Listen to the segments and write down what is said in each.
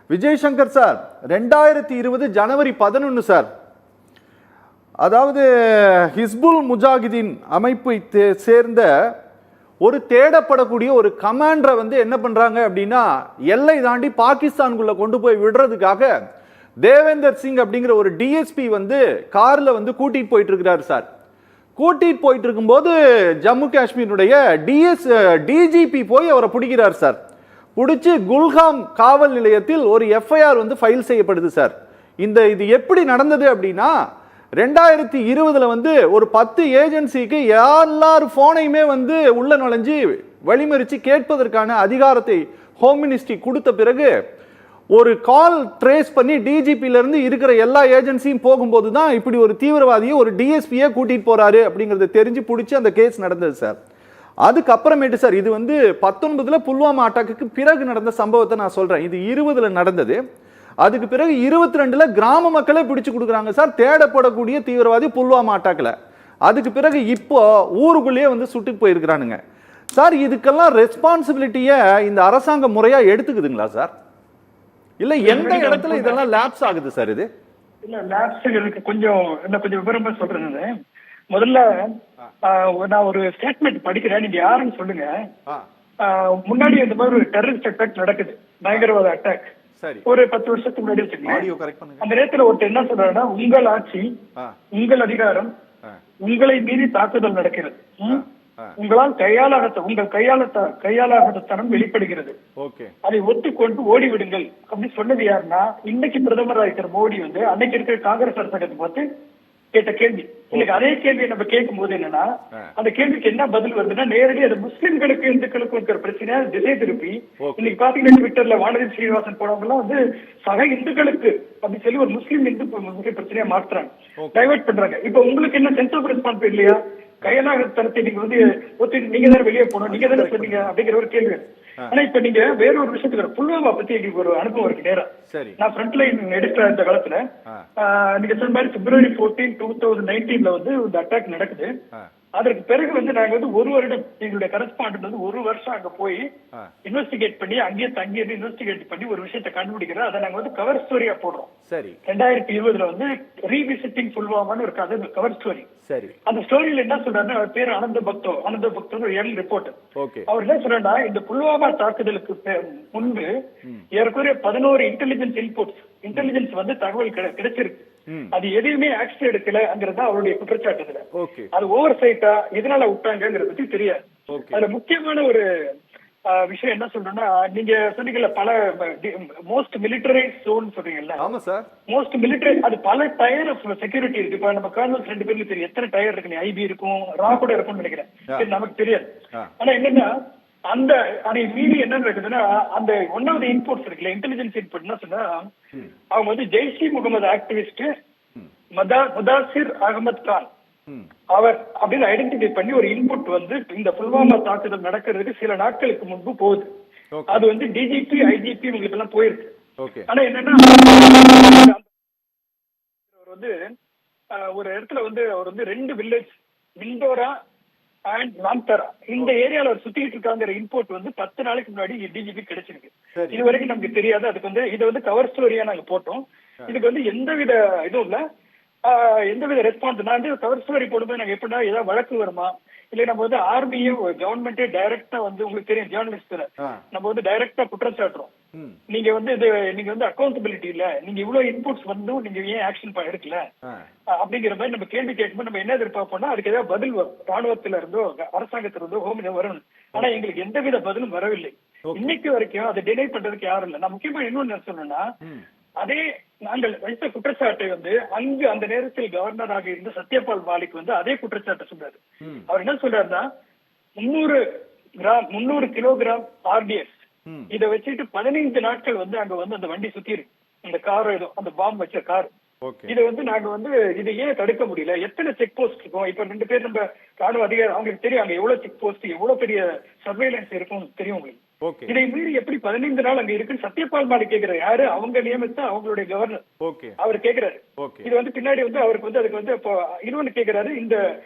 Vijay Shankar sir 2020 ஜனவரி 11 sir, அதாவது ஹிஸ்புல் முஜாஹிதீன் அமைப்பை சேர்ந்த ஒரு தேடப்படக்கூடிய ஒரு கமாண்டரை வந்து என்ன பண்றாங்க அப்படின்னா எல்லை தாண்டி பாகிஸ்தானுக்குள்ள கொண்டு போய் விடுறதுக்காக தேவேந்தர் சிங் அப்படிங்கிற ஒரு டிஎஸ்பி வந்து கார்ல வந்து கூட்டிட்டு போயிட்டு இருக்கிறாரு சார். கூட்டிட்டு போயிட்டு இருக்கும்போது ஜம்மு காஷ்மீருடைய டிஜிபி போய் அவரை பிடிக்கிறார் சார். பிடிச்சி குல்காம் காவல் நிலையத்தில் ஒரு எஃப்ஐஆர் வந்து ஃபைல் செய்யப்படுது சார். இது எப்படி நடந்தது அப்படின்னா 2020 வந்து ஒரு 10 ஏஜென்சிக்கு எல்லாரும் போனையுமே வந்து உள்ள நுழைஞ்சு வழிமறிச்சு கேட்பதற்கான அதிகாரத்தை ஹோம் மினிஸ்ட்ரி கொடுத்த பிறகு ஒரு கால் ட்ரேஸ் பண்ணி டிஜிபில இருந்து இருக்கிற எல்லா ஏஜென்சியும் போகும்போது தான் இப்படி ஒரு தீவிரவாதியை ஒரு டிஎஸ்பியை கூட்டிட்டு போறாரு அப்படிங்கறத தெரிஞ்சு பிடிச்சி அந்த கேஸ் நடந்தது சார். அதுக்கப்புறமேட்டு சார் இது வந்து 19 புல்வாமா அட்டாக்கு பிறகு நடந்த சம்பவத்தை நான் சொல்றேன். இது 20 நடந்தது. அதுக்கு பிறகு 22 கிராம மக்களே பிடிச்சு கொடுக்குறாங்க சார், தேடப்படக்கூடிய தீவிரவாதி புல்வாமா அட்டாக்ல. அதுக்கு பிறகு இப்போ ஊருக்குள்ளேயே வந்து சுட்டுட்டு போயிருக்கிறானுங்க சார். இதுக்கெல்லாம் ரெஸ்பான்சிபிலிட்டியை இந்த அரசாங்க முறையா எடுத்துக்குதுங்களா சார்? இல்ல எந்த இடத்துல இதெல்லாம் லேப்ஸ் ஆகுது சார்? இது இல்ல லேப்ஸ் கொஞ்சம் விவரமா சொல்றேன். முதல்ல நான் ஒரு ஸ்டேட்மெண்ட் படிக்கிறேன், நீங்க யாருன்னு சொல்லுங்க. முன்னாடி இந்த மாதிரி ஒரு டெரரிஸ்ட் அட்டாக் நடக்குது, பயங்கரவாத அட்டாக், ஒரு 10 வருஷத்துக்கு முன்னாடி வச்சுக்கோங்க. அந்த நேரத்துல ஒருத்தர் என்ன சொல்றாருன்னா, உங்கள் ஆட்சி, உங்கள் அதிகாரம், உங்களை மீறி தாக்குதல் நடக்கிறது, உங்களால் உங்கள் கையாளாகத்தனம் வெளிப்படுகிறது, அதை ஒத்துக்கொண்டு ஓடிவிடுங்கள் அப்படின்னு சொன்னது யாருன்னா, இன்னைக்கு பிரதமராக இருக்கிற மோடி வந்து அன்னைக்கு இருக்கிற காங்கிரஸ் அரசாங்கத்தை பார்த்து கேட்ட கேள்வி. இன்னைக்கு அதே கேள்வியை நம்ம கேட்கும் போது என்னன்னா, அந்த கேள்விக்கு என்ன பதில் வருதுன்னா, நேரடி அது முஸ்லிம்களுக்கு இந்துக்களுக்கும் இருக்கிற பிரச்சனையா திசை திருப்பி இன்னைக்கு பாத்தீங்கன்னா ட்விட்டர்ல வானதி ஸ்ரீனிவாசன் போனவங்க எல்லாம் வந்து சக இந்துக்களுக்கு அப்படின்னு சொல்லி ஒரு முஸ்லீம் இந்து பிரச்சனையா மாற்றுறாங்க, டைவர்ட் பண்றாங்க. இப்ப உங்களுக்கு என்ன சென்ஸ் ஆஃப் ரெஸ்பான்ஸ் இல்லையா? கையலாகத்தனத்தை நீங்க வந்து ஒத்துட்டு நீங்க தானே வெளியே போகணும், நீங்க தானே சொன்னீங்க அப்படிங்கிற ஒரு கேள்வி. ஆனா இப்ப நீங்க வேற ஒரு விஷயத்துக்கு புல்வாமா பத்தி எங்களுக்கு ஒரு அனுபவம் இருக்கு. நேரம் நான் ஃப்ரண்ட் லைன் எடுக்கிற இந்த காலத்துல நீங்க சொன்ன மாதிரி February 14, 2019 வந்து இந்த அட்டாக் நடக்குது. அதற்கு பிறகு வந்து நாங்க வந்து ஒரு வருடம் எங்களுடைய கரஸ்பாண்டன்ட் வந்து 1 வருஷம் அங்க போய் இன்வெஸ்டிகேட் பண்ணி அங்கேயே தங்கி இன்வெஸ்டிகேட் பண்ணி ஒரு விஷயத்தை கண்டுபிடிக்கிறோம். அதை நாங்க வந்து கவர் ஸ்டோரியா போடுறோம். 2020 வந்து ரீவிசிட்டிங் புல்வாமான்னு ஒரு கதை கவர் ஸ்டோரி. அந்த ஸ்டோரியில என்ன சொல்றாருன்னா, அவர் பேர் ஆனந்த பக்தோ ஒரு ஏர்லி ரிப்போர்ட்டர். அவர் என்ன சொல்றா, இந்த புல்வாமா தாக்குதலுக்கு முன்பு ஏற்கனவே 11 இன்டெலிஜென்ஸ் வந்து தகவல் கிடைச்சிருக்கு. அது எதையுமே ஆக்ஷன் எடுக்கலங்கிறது அவருடைய குற்றச்சாட்டுல. அது ஓவர் சைட்டா எதனால விட்டாங்கிறத பத்தி தெரியாது. அதுல முக்கியமான ஒரு விஷயம் என்ன சொல்றேன்னா, நீங்க சொன்னீங்கல்ல பல மோஸ்ட் மிலிட்டரைஸ் ஜோன் சொல்றீங்கல்ல. மோஸ்ட் மிலிட்டரி அது பல டயர் ஆஃப் செக்யூரிட்டி இருக்கு. இப்ப நம்ம கர்னல்ஸ் 2 பேருக்கு தெரியும் எத்தனை டயர் இருக்கு. ஐபி இருக்கும், ரா கூட இருக்கும்னு நினைக்கிறேன், நமக்கு தெரியாது. ஆனா என்னன்னா, அந்த அதை மீறி என்ன நடக்குதுன்னா, அந்த ஒன்னாவது இன்புட்ஸ் இருக்குல்ல, இன்டெலிஜென்ஸ் இன்புட் என்ன சொன்னா, அவங்க வந்து ஜெய்ஷ் முகமது ஆக்டிவிஸ்ட் முதாசிர் அகமது கான் அவர் அப்படின்னு ஐடென்டிஃபை பண்ணி ஒரு இன்புட் வந்து இந்த புல்வாமா தாக்குதல் நடக்கிறதுக்கு சில நாட்களுக்கு முன்பு போகுது. அது வந்து டிஜிபி ஐஜிபி உங்களுக்கு எல்லாம் போயிருக்கு. ஆனா என்னன்னா, வந்து ஒரு இடத்துல வந்து அவர் வந்து 2 வில்லேஜ் விண்டோரா அண்ட் லாம்தரா இந்த ஏரியால அவர் சுத்திட்டு இருக்காங்கிற இன்புட் வந்து 10 நாளைக்கு முன்னாடி டிஜிபி கிடைச்சிருக்கு. இது வரைக்கும் நமக்கு தெரியாது. அதுக்கு வந்து இதை வந்து கவர் ஸ்டோரியா நாங்க போட்டோம். இதுக்கு வந்து எந்தவித இதுவும் இல்ல, எந்தவித ரெஸ்பான்ஸ். நான் வந்து கவர் ஸ்டோரி போடும்போது நாங்க எப்படின்னா, ஏதாவது வழக்கு வருமா, இல்ல நம்ம வந்து ஆர்மியே கவர்மெண்டே டைரக்டா வந்து உங்களுக்கு தெரியும் ஜேர்னலிஸ்ட்ல நம்ம வந்து டைரக்டா குற்றம் சாட்டுறோம். நீங்க வந்து நீங்க வந்து அக்கௌண்டபிலிட்டி இல்ல, நீங்க இவ்வளவு இன்புட்ஸ் வந்து நீங்க ஏன் ஆக்ஷன் எடுக்கல அப்படிங்கிற மாதிரி நம்ம கேள்வி கேட்கும்போது நம்ம என்ன எதிர்பார்ப்போம்னா, அதுக்கு ஏதாவது பதில் வரும். ராணுவத்துல இருந்தோ அரசாங்கத்துல இருந்தோ ஹோம் வரும். ஆனா எங்களுக்கு எந்தவித பதிலும் வரவில்லை. இன்னைக்கு வரைக்கும் அதை டினை பண்றதுக்கு யாரும் இல்லை. நான் முக்கியமா இன்னொன்னு சொன்னேன்னா, அதே நாங்கள் வைத்த குற்றச்சாட்டை வந்து அங்கு அந்த நேரத்தில் கவர்னராக இருந்த சத்யபால் மாலிக் வந்து அதே குற்றச்சாட்டை சொல்றாரு. அவர் என்ன சொல்றாருன்னா, 300 கிலோகிராம் ஆர்டிஎஸ் இதை வச்சுட்டு 15 நாட்கள் வந்து அங்க வந்து அந்த வண்டி சுத்தி இருக்கு, அந்த கார் ஏதோ அந்த பாம்பு வச்ச கார். இதை வந்து நாங்க வந்து இதை ஏன் தடுக்க முடியல? எத்தனை செக் போஸ்ட் இருக்கும்? இப்ப 2 பேர் நம்ம ராணுவ அதிகாரி அவங்களுக்கு தெரியும் அங்க எவ்வளவு செக் போஸ்ட், எவ்வளவு பெரிய சர்வேலன்ஸ் இருக்கும் தெரியும் உங்களுக்கு. ஓகே. இதை மீறி எப்படி 15 நாள் அங்க இருக்குன்னு சத்யபால் மாலிக் கேக்குறாரு. யாரு? அவங்க நியமித்த அவங்களுடைய கவர்னர். ஓகே. அவர் கேக்குறாரு. ஓகே. இது வந்து பின்னாடி வந்து அவருக்கு வந்து அதுக்கு வந்து இப்போ இன்னொன்னு கேக்குறாரு. இந்த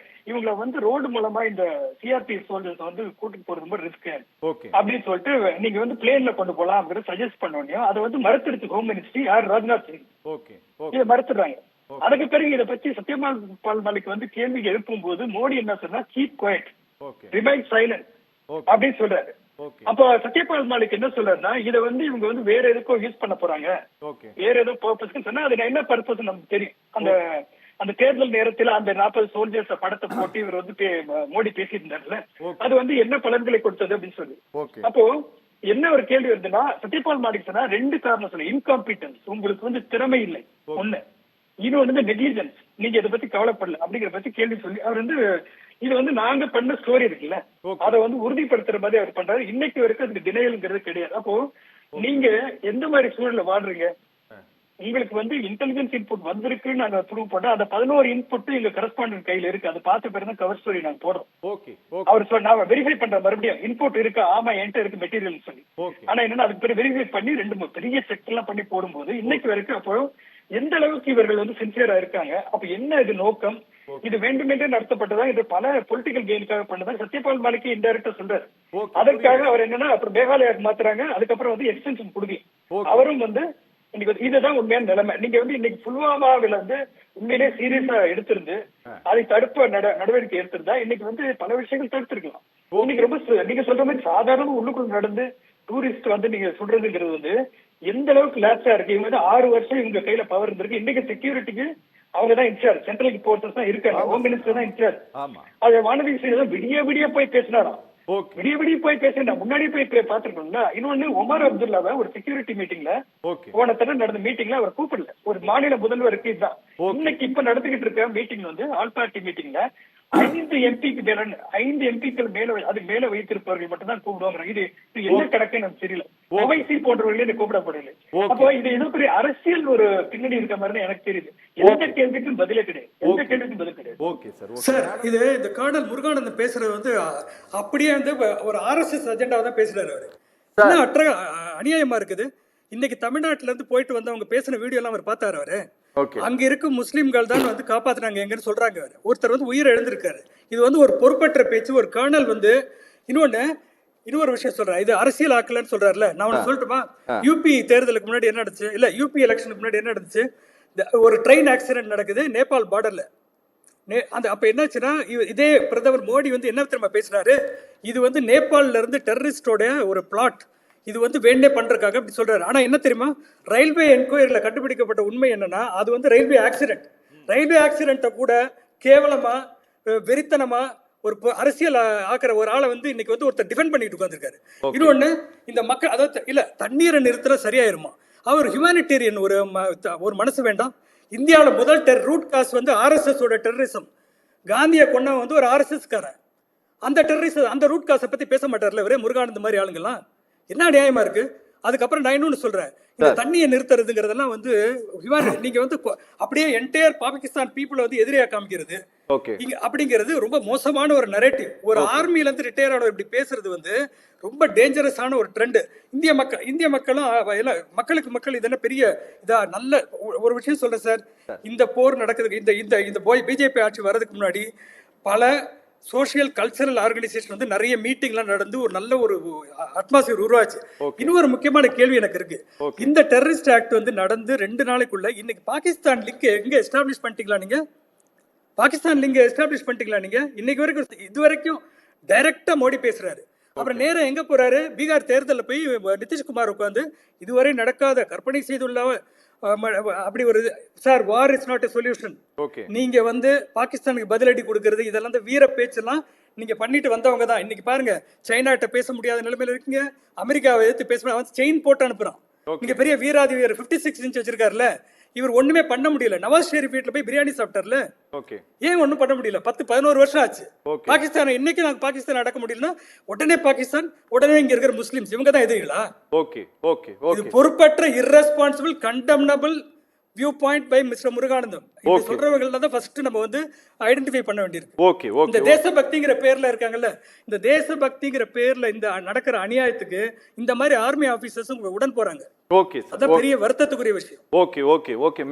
இவங்களை வந்து ரோடு மூலமா இந்த சிஆர்பிஎஃப் சோல்ஜர்ஸ் வந்து கூட்டிட்டு போறது ரொம்ப ரிஸ்க் ஓகே. அப்படின்னு சொல்லிட்டு நீங்க வந்து பிளேன்ல கொண்டு போலாம் சஜஸ்ட் பண்ணோம். அதை வந்து மறுத்துடுச்சு ஹோம் மினிஸ்ட்ரி. யார்? ராஜ்நாத் சிங். ஓகே. இதை மறுத்துடுறாங்க. அதுக்கு பிறகு இதை பத்தி சத்யபால் மாலிக் வந்து கேள்வி எழுப்பும் போது மோடி என்ன சொன்னா, கீப் குவைட், ரிமைன் சைலண்ட் அப்படின்னு சொல்றாரு. அப்போ சத்யபால் மாலிக் என்ன சொல்றாருன்னா, இதை வந்து இவங்க வந்து வேற எதுக்கோ யூஸ் பண்ண போறாங்க, வேற ஏதோ பர்பஸ்க்கு சொன்னா அது என்ன பர்பஸ் நமக்கு தெரியும். அந்த தேர்தல் நேரத்தில் அந்த 40 சோல்ஜர்ஸ் படத்தை போட்டு இவர் வந்து மோடி பேசியிருந்தாருல, அது வந்து என்ன பலன்களை கொடுத்தது அப்படின்னு சொல்லி. அப்போ என்ன ஒரு கேள்வி வருதுன்னா, சத்யபால் மாலிக் சொன்னா 2 காரணம் சொல்ல. இன்காம்பிட்டன்ஸ், உங்களுக்கு வந்து திறமை இல்லை ஒண்ணு. இன்னொன்னு வந்து நெக்லிஜென்ஸ், நீங்க இதை பத்தி கவலைப்படல அப்படிங்கிற பத்தி கேள்வி சொல்லி அவர் வந்து இது வந்து நாங்க பண்ண ஸ்டோரி இருக்குல்ல, அதை வந்து உறுதிப்படுத்துற மாதிரி அவர் பண்றாரு. இன்னைக்கு வரைக்கும் அதுக்கு டினையல்ங்கிறது கிடையாது. அப்போ நீங்க எந்த மாதிரி சூழல்ல வாழ்றீங்க? உங்களுக்கு வந்து இன்டெலிஜென்ஸ் இன்புட் வந்திருக்குன்னு நாங்க ப்ரூவ் பண்ணோம். அந்த 11 இன்புட் எங்க கரஸ்பாண்டன்ட் கையில இருக்கு. அதை பார்த்த பிறகு கவர் ஸ்டோரி நாங்க போடுறோம். அவர் நான் வெரிஃபை பண்ற மறுபடியும் இன்புட் இருக்கா, ஆமா என்கிட்ட இருக்கு மெட்டீரியல் சொல்லி. ஆனா என்னன்னா அதுக்கு பிறகு வெரிஃபை பண்ணி 2 பெரிய செக் எல்லாம் பண்ணி போடும்போது இன்னைக்கு வரைக்கும் அப்போ எந்த அளவுக்கு இவர்கள் வந்து சின்சியரா இருக்காங்க. அப்ப என்ன இது நோக்கம்? இது வேண்டுமென்றே நடத்தப்பட்டதா? இது பல பொலிட்டிக்கல் கெயினுக்காக பண்ணதா? சத்யபால் மாலிக் இன்டைரக்டா சொல்றாரு. அதற்காக அவர் என்னன்னா அப்புறம் மேகாலயாக்கு மாத்துறாங்க. அதுக்கப்புறம் வந்து எக்ஸ்டென்ஷன் கொடுங்க. அவரும் வந்து இன்னைக்கு இதுதான் உண்மையான நிலைமை. நீங்க வந்து இன்னைக்கு புல்வாமாவில வந்து உண்மையிலே சீரியஸா எடுத்திருந்து அதை தடுப்ப நடவடிக்கை எடுத்திருந்தா இன்னைக்கு வந்து பல விஷயங்கள் தடுத்திருக்கலாம். இன்னைக்கு ரொம்ப நீங்க சொல்ற மாதிரி சாதாரண உள்ளுக்குள்ள நடந்து டூரிஸ்ட் வந்து நீங்க சொல்றதுங்கிறது வந்து எந்த அளவுக்கு லேப்ஸா இருக்கு. இவங்க வந்து 6 வருஷம் இவங்க கையில பவர் இருந்திருக்கு. இன்னைக்கு செக்யூரிட்டிக்கு அவங்க தான் இன்சார்ஜ், சென்ட்ரல் போர்சஸ் தான் இருக்காங்க, ஹோம் மினிஸ்டர் தான் இன்சார்ஜ். அது வானதி சீனிவாசன் விடிய போய் பேசினாராம். விடிய போய் பேசினா முன்னாடி போய் பாத்துருக்கோம்ல. இன்னொன்னு ஒமர் அப்துல்லாவை ஒரு செக்யூரிட்டி மீட்டிங்ல போன தடவை நடந்த மீட்டிங்ல அவர் கூப்பிடல. ஒரு மாநில முதல்வருக்கு இதுதான். இன்னைக்கு இப்ப நடந்துகிட்டு இருக்க மீட்டிங் வந்து ஆல் பார்ட்டி மீட்டிங்ல 5 எம்பிக்கள் மேல அது மேல வைத்திருப்பவர்கள் மட்டும் தான் கூப்பிடுவாங்க. இது என்ன கணக்குன்னு எனக்கு தெரியல. ஓவைசி போன்றவர்களே கூப்பிடப்படவில்லை. அப்போ இது ஏதோ பெரிய அரசியல் ஒரு பின்னணி இருக்க மாதிரி எனக்கு தெரியுது. எந்த கேள்விக்கும் பதிலே கிடையாது. எந்த கேள்விக்கும் பதில் கிடையாது. சார், இது இந்த கர்னல் முருகானந்தம் பேசுறது வந்து அப்படியே வந்து ஒரு RSS அஜெண்டாவை தான் பேசுறாரு அவரு. என்ன அநியாயமா இருக்குது. இன்னைக்கு தமிழ்நாட்டுல இருந்து போயிட்டு வந்து அவங்க பேசின வீடியோ எல்லாம் அவர் பார்த்தாரு. அவரு அங்க இருக்கும் முஸ்லிம்கள் தான் வந்து காப்பாத்துனாங்க எங்கன்னு சொல்றாங்க. ஒருத்தர் வந்து உயிர் எழுந்திருக்காரு. இது வந்து ஒரு பொறுப்பற்ற பேச்சு. ஒரு கர்னல் வந்து இன்னொரு விஷயம் சொல்றேன். இது அரசியல் ஆக்கலன்னு சொல்றாருல. நான் ஒண்ணு சொல்லட்டுமா? யூபி தேர்தலுக்கு முன்னாடி என்ன நடந்துச்சு, இல்ல யூபி எலெக்ஷனுக்கு முன்னாடி என்ன நடந்துச்சு? ஒரு ட்ரெயின் ஆக்சிடென்ட் நடக்குது நேபாள் பார்டர்ல. அப்ப என்னாச்சுன்னா இதே பிரதமர் மோடி வந்து என்ன தெரியுமா பேசுறாரு? இது வந்து நேபாள்ல இருந்து டெரரிஸ்டோட ஒரு பிளாட், இது வந்து வேண்டே பண்றதுக்காக அப்படி சொல்றாரு. ஆனா என்ன தெரியுமா, ரயில்வே என்கொயரியில கண்டுபிடிக்கப்பட்ட உண்மை என்னன்னா அது வந்து ரயில்வே ஆக்சிடென்ட். ரயில்வே ஆக்சிடென்ட்டை கூட கேவலமா வெறித்தனமா ஒரு அரசியல் ஆக்கிற ஒரு ஆளை வந்து இன்னைக்கு வந்து ஒருத்தர் டிஃபெண்ட் பண்ணிட்டு உட்கார்ந்திருக்காரு. இன்னொன்னு, இந்த மக்கள் அதாவது இல்ல தண்ணீரை நிறுத்தல சரியாயிருமா? அவர் ஹியூமானிட்டேரியன் ஒரு மனசு வேண்டாம். இந்தியாவில் முதல் ரூட் காஸ் வந்து RSS ஓட டெரரிசம். காந்தியை கொண்டவன் வந்து ஒரு RSS காரன். அந்த டெரரிசம் அந்த ரூட் காசை பத்தி பேச மாட்டார்ல இவரே முருகானந்த மாதிரி ஆளுங்கெல்லாம். என்ன நியாயமா இருக்கு? அதுக்கப்புறம் நான் இன்னொன்னு சொல்றேன், இந்த தண்ணியை நிறுத்துறதுங்கிறதெல்லாம் வந்து நீங்க வந்து அப்படியே என்டையர் பாகிஸ்தான் பீப்புளை வந்து எதிரியா காமிக்கிறது அப்படிங்கிறது ரொம்ப மோசமான ஒரு நரேட்டிவ். ஒரு ஆர்மில இருந்து ரிட்டையர் ஆனவர் இப்படி பேசுறது வந்து ரொம்ப டேஞ்சரஸான ஒரு ட்ரெண்ட். இந்திய மக்களும் மக்கள் இது என்ன பெரிய இதா? நல்ல ஒரு விஷயம் சொல்றேன் சார். இந்த போர் நடக்குது, இந்த பிஜேபி ஆட்சி வர்றதுக்கு முன்னாடி பல சோசியல் கல்ச்சரல் ஆர்கனைசேஷன் வந்து நிறைய மீட்டிங்லாம் நடந்து ஒரு நல்ல ஒரு அட்மாஸ்பியர் உருவாச்சு. இன்னொரு முக்கியமான கேள்வி எனக்கு இருக்கு. இந்த டெரரிஸ்ட் ஆக்ட் வந்து நடந்து 2 நாளைக்குள்ள இன்னைக்கு பாகிஸ்தான் லிங்க் எங்க எஸ்டாப்ளிஷ் பண்ணிட்டீங்களா? நீங்க பாகிஸ்தான் லிங்க் எஸ்டாப்ளிஷ் பண்ணிட்டீங்களா? நீங்க இன்னைக்கு வரைக்கும் இது வரைக்கும் டைரக்டா மோடி பேசுறாரு. அப்புறம் நேரம் எங்க போறாரு? பீகார் தேர்தலில் போய் நிதிஷ்குமார் உட்காந்து இதுவரை நடக்காத கற்பனை செய்துள்ள அப்படி ஒரு sir, war is not a solution. நீங்க வந்து பாகிஸ்தானுக்கு பதிலடி கொடுக்கறது இதெல்லாம் வீர பேச்செல்லாம் நீங்க பண்ணிட்டு வந்தவங்க தான். இன்னைக்கு பாருங்க, சைனாட்ட பேச முடியாத நிலைமையில இருக்கீங்க. அமெரிக்காவை எதிர்த்து பேச அவன் செயின் போட்டு அனுப்புறான். நீங்க பெரிய வீராதி வீரர் 56 இன்ச் வச்சிருக்காருல, இவர் ஒண்ணுமே பண்ண முடியல. நவாஸ் ஷெரீப் வீட்டுல போய் பிரியாணி சாப்பிட்டார்ல, ஏன் ஒண்ணும் பண்ண முடியல? 10-11 வருஷம் ஆச்சு. பாகிஸ்தான் இன்னைக்கு நாங்க பாகிஸ்தான் அடக்க முடியலன்னா உடனே பாகிஸ்தான், உடனே இங்க இருக்கிற முஸ்லிம்ஸ் இவங்க தான் எதிரிகளா? இது பொறுப்பற்ற, irresponsible, condemnable, view point by mister Muruganandam. இது Okay. சொல்றவங்கள தான் ஃபர்ஸ்ட் நம்ம வந்து ஐடென்டிஃபை பண்ண வேண்டியிருக்கு. ஓகே இந்த ஓகே தேசபக்திங்கிற பேர்ல இருக்காங்கல்ல, இந்த தேசபக்திங்கிற பேர்ல இந்த நடக்கிற அநியாயத்துக்கு இந்த மாதிரி ஆர்மி ஆபீசர்ஸும் உடன் போறாங்க. Okay sir. அதான் பெரிய வருத்தத்துக்குரிய விஷயம். Okay okay okay